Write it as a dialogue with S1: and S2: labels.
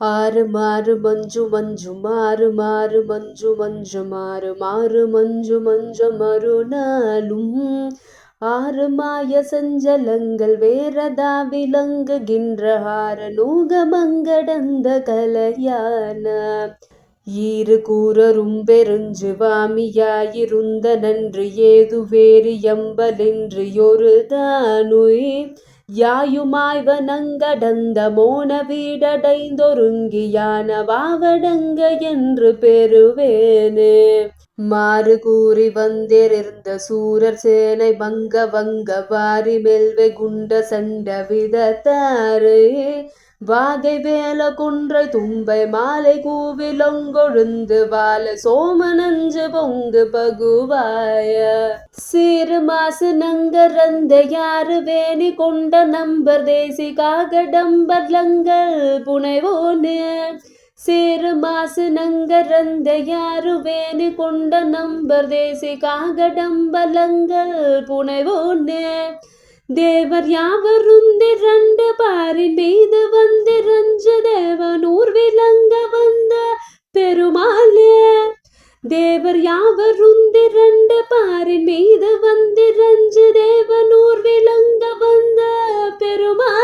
S1: ஆறு மாறு மஞ்சு மஞ்சு மாறு மாறு மஞ்சு மஞ்சு மாறு மாறு மஞ்சு மஞ்சு மறுநாளும் ஆறு மாய சஞ்சலங்கள் வேறதா விளங்குகின்ற ஆரநூக மங்கடந்த கலையான ஈறு கூறரும் பெருஞ்சு வாமியாயிருந்த நன்று ஏது வேறு எம்பலின்றி ஒரு தானுய் யாயுமாய் வனங்கடந்த மோன வீடடைந்தொருங்கியான வாவடங்க என்று பெறுவேனே. மாறு கூறி வந்திருந்த சூரர் சேனை வங்க வங்க வாரி மெல்வை குண்ட சண்ட விதத்தாரே வாகை வேல குன்றை தும்பை மாலை கூவிலொங்கொழுந்து வாழ சோமனஞ்சு பொங்கு பகுவாய சீறு மாசு நங்கரந்த யாரு வேணி கொண்ட நம்பர் தேசி காகடம்பர்லங்கள் புனைவோனே சீறு மாசு நங்கரந்த யாரு வேணி கொண்ட நம்பர் தேசி காகடம்பலங்கள் புனைவோனே தேவர் யாவருந்திரண்டு பாரின் மீது வந்திரஞ்சு தேவனூர் விளங்க வந்த பெருமாளே தேவர் யாவருந்திரண்டு பாரின் மீது வந்திரஞ்சு தேவனூர் விளங்க வந்த பெருமாளே.